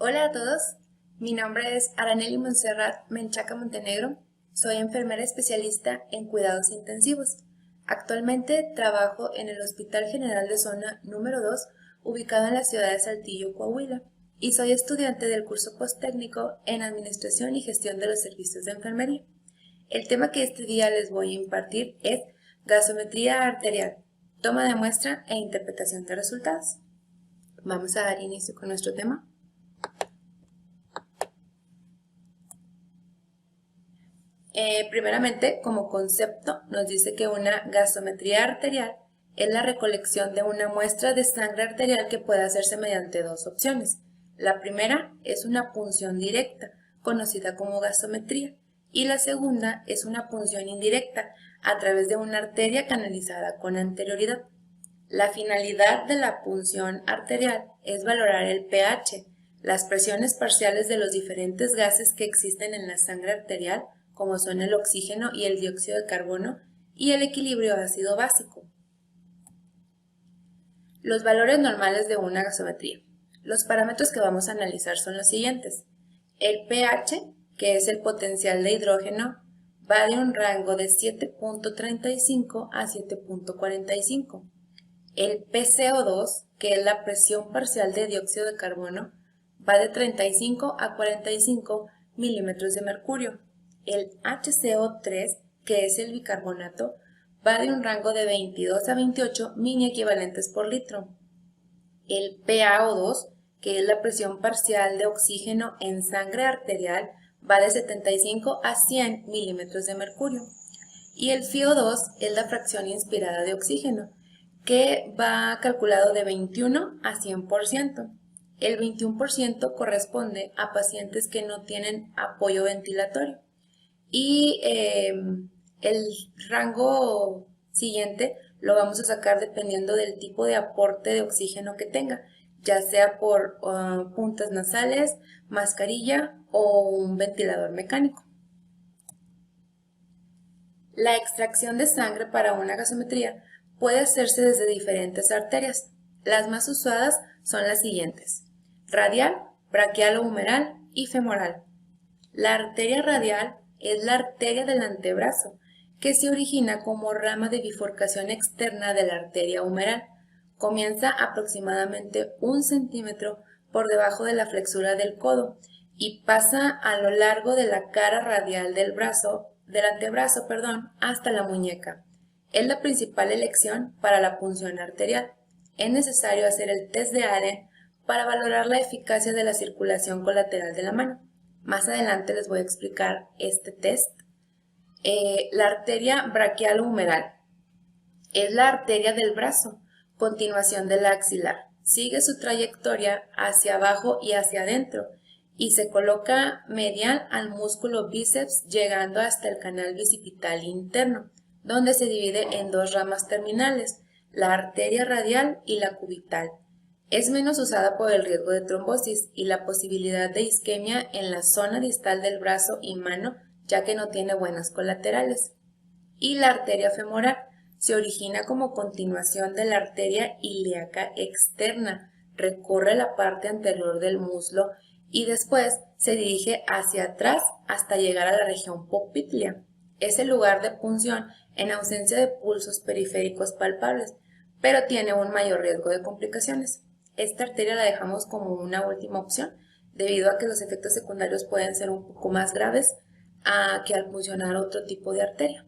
Hola a todos, mi nombre es Aranely Montserrat Menchaca Montenegro, soy enfermera especialista en cuidados intensivos. Actualmente trabajo en el Hospital General de Zona número 2, ubicado en la ciudad de Saltillo, Coahuila, y soy estudiante del curso posttécnico en Administración y Gestión de los Servicios de Enfermería. El tema que este día les voy a impartir es gasometría arterial, toma de muestra e interpretación de resultados. Vamos a dar inicio con nuestro tema. Primeramente, como concepto, nos dice que una gasometría arterial es la recolección de una muestra de sangre arterial que puede hacerse mediante dos opciones. La primera es una punción directa, conocida como gasometría, y la segunda es una punción indirecta, a través de una arteria canalizada con anterioridad. La finalidad de la punción arterial es valorar el pH, las presiones parciales de los diferentes gases que existen en la sangre arterial, como son el oxígeno y el dióxido de carbono, y el equilibrio ácido-básico. Los valores normales de una gasometría. Los parámetros que vamos a analizar son los siguientes. El pH, que es el potencial de hidrógeno, va de un rango de 7.35 a 7.45. El PCO2, que es la presión parcial de dióxido de carbono, va de 35 a 45 milímetros de mercurio. El HCO3, que es el bicarbonato, va de un rango de 22 a 28 mini equivalentes por litro. El PaO2, que es la presión parcial de oxígeno en sangre arterial, va de 75 a 100 milímetros de mercurio. Y el FiO2 es la fracción inspirada de oxígeno, que va calculado de 21 a 100%. El 21% corresponde a pacientes que no tienen apoyo ventilatorio. Y el rango siguiente lo vamos a sacar dependiendo del tipo de aporte de oxígeno que tenga, ya sea por puntas nasales, mascarilla o un ventilador mecánico. La extracción de sangre para una gasometría puede hacerse desde diferentes arterias. Las más usadas son las siguientes: radial, braquial o humeral y femoral. La arteria radial es la arteria del antebrazo, que se origina como rama de bifurcación externa de la arteria humeral. Comienza aproximadamente 1 centímetro por debajo de la flexura del codo y pasa a lo largo de la cara radial del antebrazo, hasta la muñeca. Es la principal elección para la punción arterial. Es necesario hacer el test de Allen para valorar la eficacia de la circulación colateral de la mano. Más adelante les voy a explicar este test. La arteria braquial o humeral es la arteria del brazo, continuación de la axilar. Sigue su trayectoria hacia abajo y hacia adentro y se coloca medial al músculo bíceps, llegando hasta el canal bicipital interno, donde se divide en dos ramas terminales, la arteria radial y la cubital. Es menos usada por el riesgo de trombosis y la posibilidad de isquemia en la zona distal del brazo y mano, ya que no tiene buenas colaterales. Y la arteria femoral se origina como continuación de la arteria ilíaca externa, recorre la parte anterior del muslo y después se dirige hacia atrás hasta llegar a la región popltea. Es el lugar de punción en ausencia de pulsos periféricos palpables, pero tiene un mayor riesgo de complicaciones. Esta arteria la dejamos como una última opción, debido a que los efectos secundarios pueden ser un poco más graves que al puncionar otro tipo de arteria.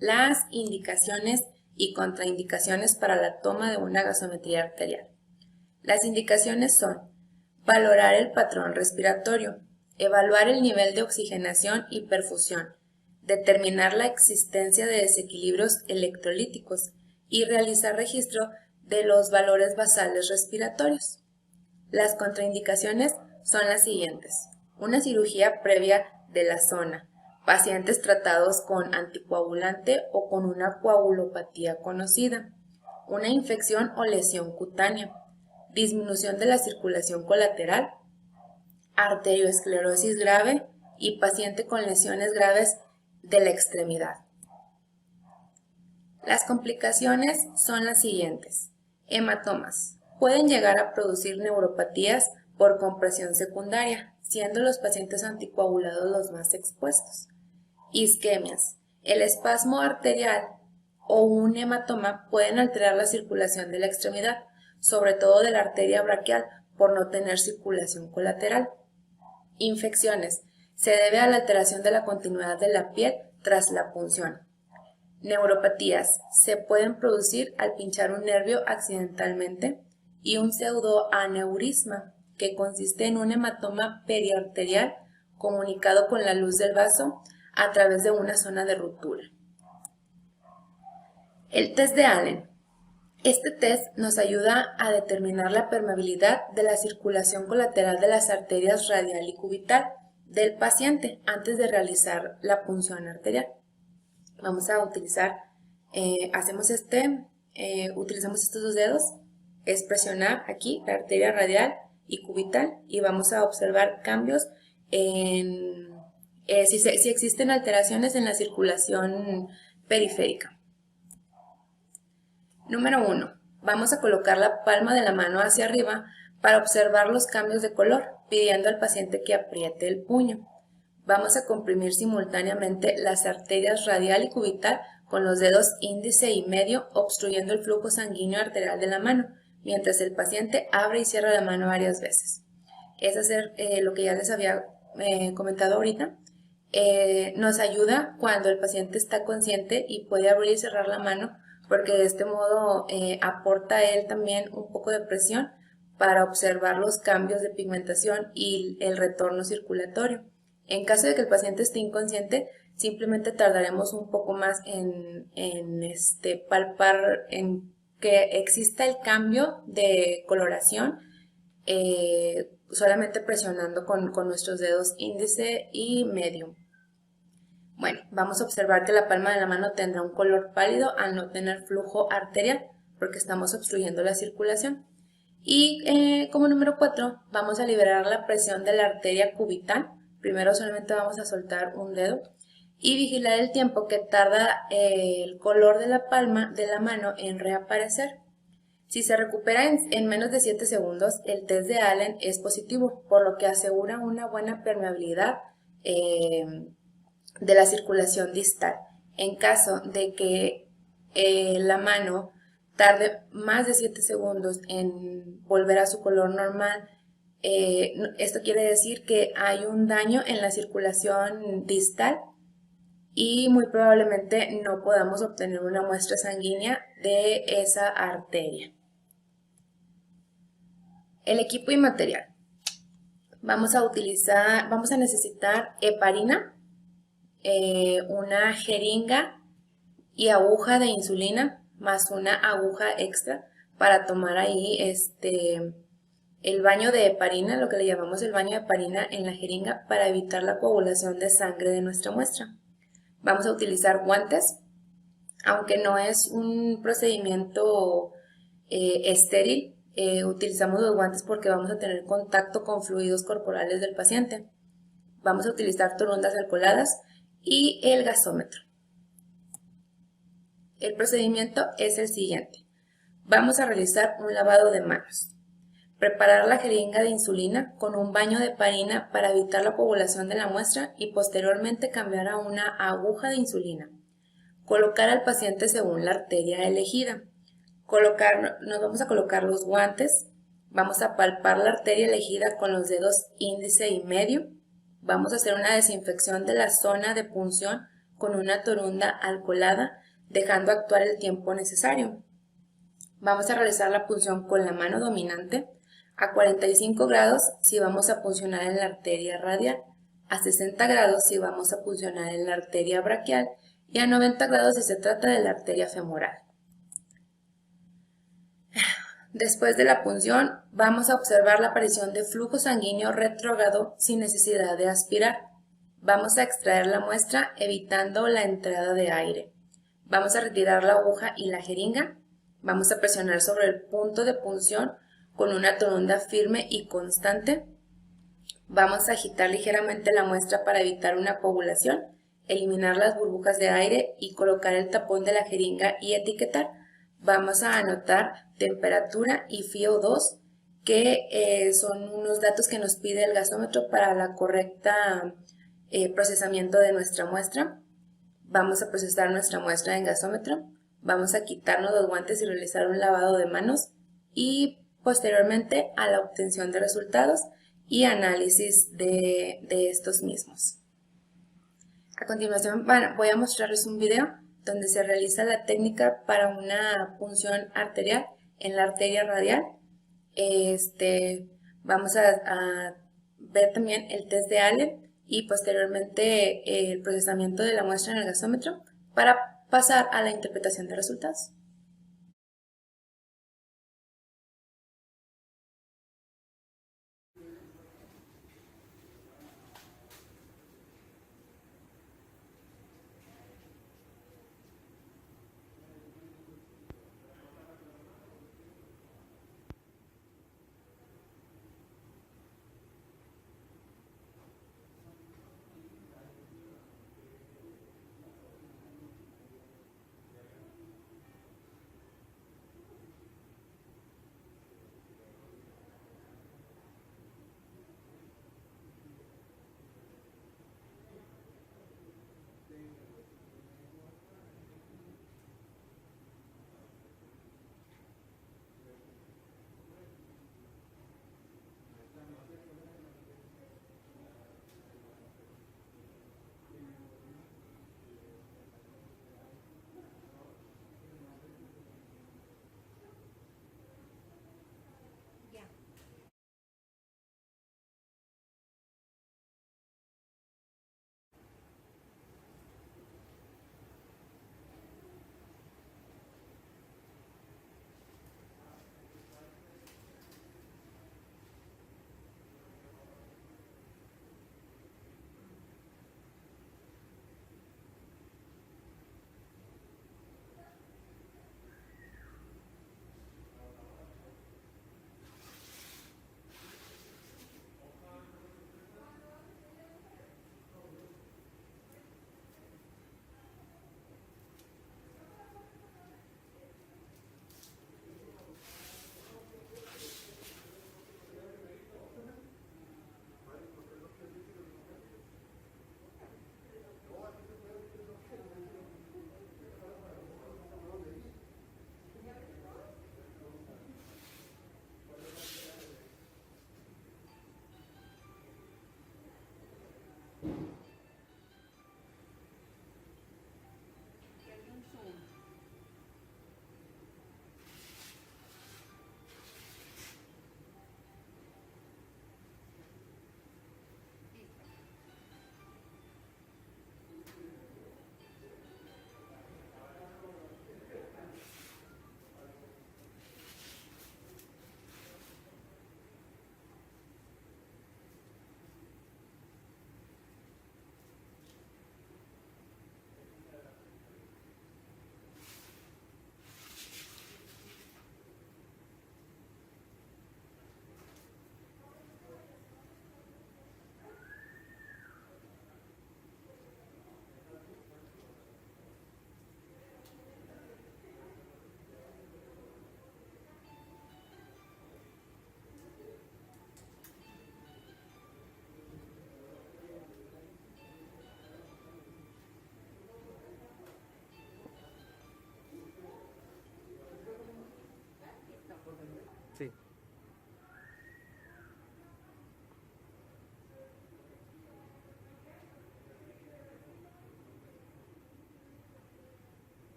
Las indicaciones y contraindicaciones para la toma de una gasometría arterial. Las indicaciones son: valorar el patrón respiratorio, evaluar el nivel de oxigenación y perfusión, determinar la existencia de desequilibrios electrolíticos y realizar registro de los valores basales respiratorios. Las contraindicaciones son las siguientes: una cirugía previa de la zona, pacientes tratados con anticoagulante o con una coagulopatía conocida, una infección o lesión cutánea, disminución de la circulación colateral, arterioesclerosis grave y paciente con lesiones graves de la extremidad. Las complicaciones son las siguientes: hematomas, pueden llegar a producir neuropatías por compresión secundaria, siendo los pacientes anticoagulados los más expuestos. Isquemias. El espasmo arterial o un hematoma pueden alterar la circulación de la extremidad, sobre todo de la arteria braquial, por no tener circulación colateral. Infecciones. Se debe a la alteración de la continuidad de la piel tras la punción. Neuropatías. Se pueden producir al pinchar un nervio accidentalmente y un pseudoaneurisma, que consiste en un hematoma periarterial comunicado con la luz del vaso a través de una zona de ruptura. El test de Allen. Este test nos ayuda a determinar la permeabilidad de la circulación colateral de las arterias radial y cubital del paciente antes de realizar la punción arterial. Vamos a utilizar, utilizamos estos dos dedos, es presionar aquí la arteria radial y cubital y vamos a observar cambios en si existen alteraciones en la circulación periférica. Número 1. Vamos a colocar la palma de la mano hacia arriba para observar los cambios de color, pidiendo al paciente que apriete el puño. Vamos a comprimir simultáneamente las arterias radial y cubital con los dedos índice y medio, obstruyendo el flujo sanguíneo arterial de la mano, mientras el paciente abre y cierra la mano varias veces. Es hacer lo que ya les había comentado ahorita. Nos ayuda cuando el paciente está consciente y puede abrir y cerrar la mano, porque de este modo aporta él también un poco de presión para observar los cambios de pigmentación y el retorno circulatorio. En caso de que el paciente esté inconsciente, simplemente tardaremos un poco más en palpar, en que exista el cambio de coloración, solamente presionando con nuestros dedos índice y medio. Bueno, vamos a observar que la palma de la mano tendrá un color pálido al no tener flujo arterial, porque estamos obstruyendo la circulación. Y como número 4, vamos a liberar la presión de la arteria cubital. Primero solamente vamos a soltar un dedo y vigilar el tiempo que tarda el color de la palma de la mano en reaparecer. Si se recupera en menos de 7 segundos, el test de Allen es positivo, por lo que asegura una buena permeabilidad de la circulación distal. En caso de que la mano tarde más de 7 segundos en volver a su color normal, esto quiere decir que hay un daño en la circulación distal y muy probablemente no podamos obtener una muestra sanguínea de esa arteria. El equipo y material. Vamos a necesitar heparina, una jeringa y aguja de insulina, más una aguja extra para tomar ahí el baño de heparina, lo que le llamamos el baño de heparina en la jeringa, para evitar la coagulación de sangre de nuestra muestra. Vamos a utilizar guantes, aunque no es un procedimiento estéril. Utilizamos los guantes porque vamos a tener contacto con fluidos corporales del paciente. Vamos a utilizar torundas alcoholadas y el gasómetro. El procedimiento es el siguiente. Vamos a realizar un lavado de manos. Preparar la jeringa de insulina con un baño de heparina para evitar la coagulación de la muestra y posteriormente cambiar a una aguja de insulina. Colocar al paciente según la arteria elegida. Nos vamos a colocar los guantes. Vamos a palpar la arteria elegida con los dedos índice y medio. Vamos a hacer una desinfección de la zona de punción con una torunda alcoholada, dejando actuar el tiempo necesario. Vamos a realizar la punción con la mano dominante a 45 grados si vamos a puncionar en la arteria radial, a 60 grados si vamos a puncionar en la arteria braquial y a 90 grados si se trata de la arteria femoral. Después de la punción, vamos a observar la aparición de flujo sanguíneo retrógrado sin necesidad de aspirar. Vamos a extraer la muestra evitando la entrada de aire. Vamos a retirar la aguja y la jeringa. Vamos a presionar sobre el punto de punción con una torunda firme y constante. Vamos a agitar ligeramente la muestra para evitar una coagulación, eliminar las burbujas de aire y colocar el tapón de la jeringa y etiquetar vamos a anotar temperatura y FiO2, que son unos datos que nos pide el gasómetro para la correcta procesamiento de nuestra muestra. Vamos a procesar nuestra muestra en gasómetro, vamos a quitarnos los guantes y realizar un lavado de manos y posteriormente a la obtención de resultados y análisis de estos mismos. A continuación voy a mostrarles un video donde se realiza la técnica para una punción arterial en la arteria radial. Vamos a ver también el test de Allen y posteriormente el procesamiento de la muestra en el gasómetro para pasar a la interpretación de resultados.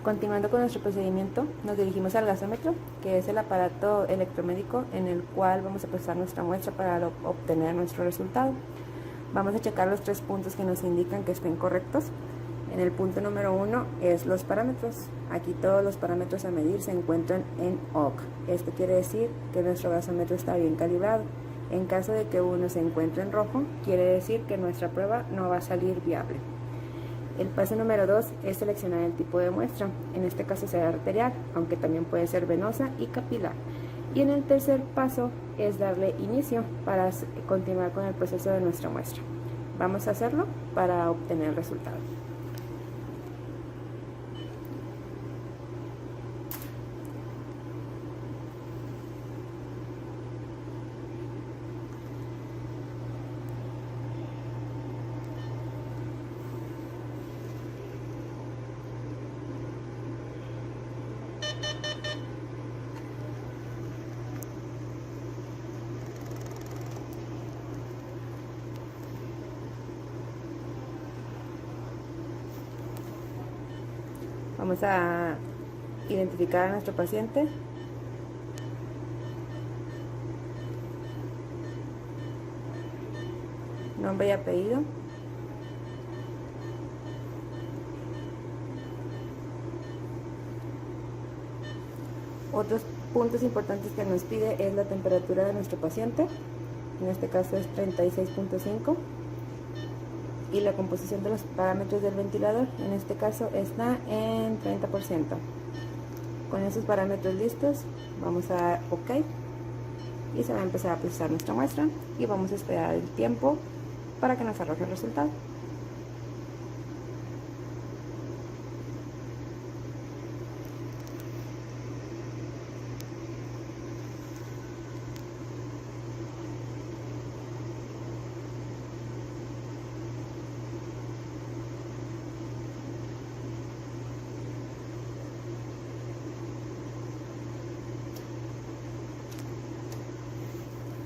Continuando con nuestro procedimiento, nos dirigimos al gasómetro, que es el aparato electromédico en el cual vamos a pasar nuestra muestra para obtener nuestro resultado. Vamos a checar los 3 puntos que nos indican que estén correctos. En el punto número 1 es los parámetros. Aquí todos los parámetros a medir se encuentran en OK. Esto quiere decir que nuestro gasómetro está bien calibrado. En caso de que uno se encuentre en rojo, quiere decir que nuestra prueba no va a salir viable. El paso número 2 es seleccionar el tipo de muestra. En este caso será arterial, aunque también puede ser venosa y capilar. Y en el tercer paso es darle inicio para continuar con el proceso de nuestra muestra. Vamos a hacerlo para obtener el resultado. Vamos a identificar a nuestro paciente. Nombre y apellido. Otros puntos importantes que nos pide es la temperatura de nuestro paciente. En este caso es 36.5. Y la composición de los parámetros del ventilador, en este caso está en 30%. Con esos parámetros listos, vamos a dar OK y se va a empezar a procesar nuestra muestra y vamos a esperar el tiempo para que nos arroje el resultado.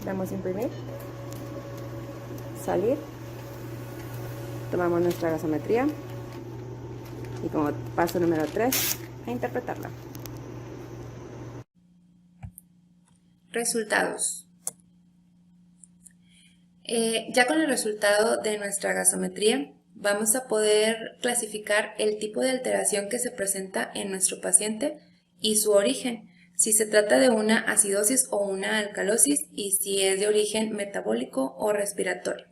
Damos a imprimir, salir, tomamos nuestra gasometría y como paso número 3, a interpretarla. Resultados. Ya con el resultado de nuestra gasometría, vamos a poder clasificar el tipo de alteración que se presenta en nuestro paciente y su origen, si se trata de una acidosis o una alcalosis y si es de origen metabólico o respiratorio.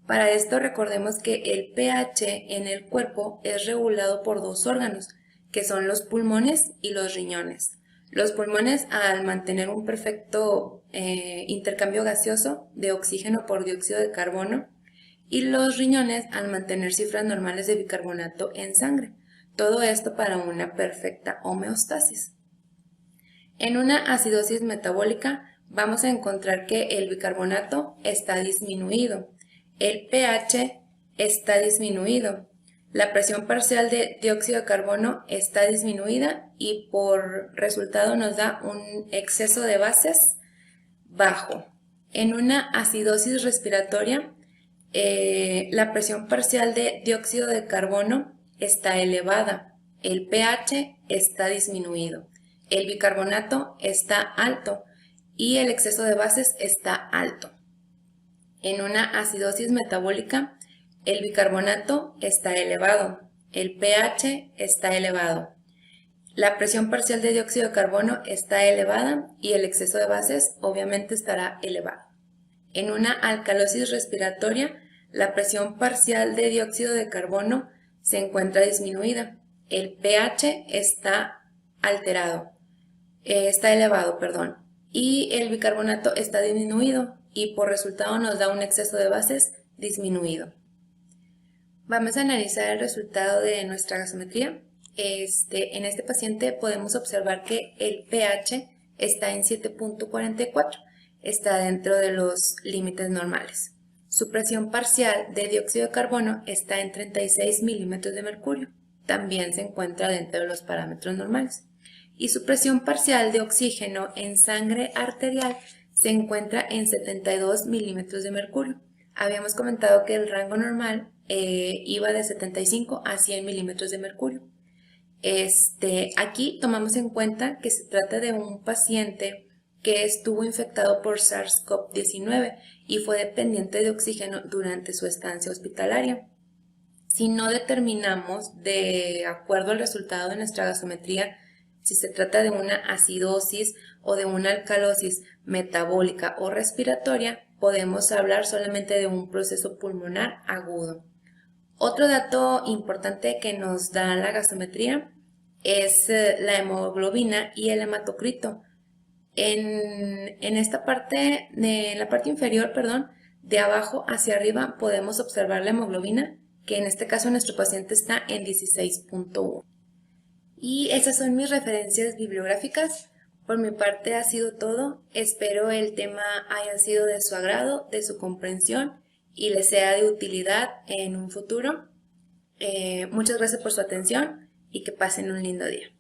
Para esto recordemos que el pH en el cuerpo es regulado por 2 órganos, que son los pulmones y los riñones. Los pulmones, al mantener un perfecto intercambio gaseoso de oxígeno por dióxido de carbono, y los riñones al mantener cifras normales de bicarbonato en sangre. Todo esto para una perfecta homeostasis. En una acidosis metabólica vamos a encontrar que el bicarbonato está disminuido, el pH está disminuido, la presión parcial de dióxido de carbono está disminuida y por resultado nos da un exceso de bases bajo. En una acidosis respiratoria, la presión parcial de dióxido de carbono está elevada, el pH está disminuido. El bicarbonato está alto y el exceso de bases está alto. En una acidosis metabólica, el bicarbonato está elevado, el pH está elevado, la presión parcial de dióxido de carbono está elevada y el exceso de bases obviamente estará elevado. En una alcalosis respiratoria, la presión parcial de dióxido de carbono se encuentra disminuida, el pH está elevado, y el bicarbonato está disminuido y por resultado nos da un exceso de bases disminuido. Vamos a analizar el resultado de nuestra gasometría. En este paciente podemos observar que el pH está en 7.44, está dentro de los límites normales. Su presión parcial de dióxido de carbono está en 36 milímetros de mercurio, también se encuentra dentro de los parámetros normales. Y su presión parcial de oxígeno en sangre arterial se encuentra en 72 milímetros de mercurio. Habíamos comentado que el rango normal iba de 75 a 100 milímetros de mercurio. Aquí tomamos en cuenta que se trata de un paciente que estuvo infectado por SARS-CoV-19 y fue dependiente de oxígeno durante su estancia hospitalaria. Si no determinamos, de acuerdo al resultado de nuestra gasometría, si se trata de una acidosis o de una alcalosis metabólica o respiratoria, podemos hablar solamente de un proceso pulmonar agudo. Otro dato importante que nos da la gasometría es la hemoglobina y el hematocrito. En esta parte, en la parte inferior, perdón, de abajo hacia arriba podemos observar la hemoglobina, que en este caso nuestro paciente está en 16.1. Y esas son mis referencias bibliográficas. Por mi parte ha sido todo. Espero el tema haya sido de su agrado, de su comprensión y les sea de utilidad en un futuro. Muchas gracias por su atención y que pasen un lindo día.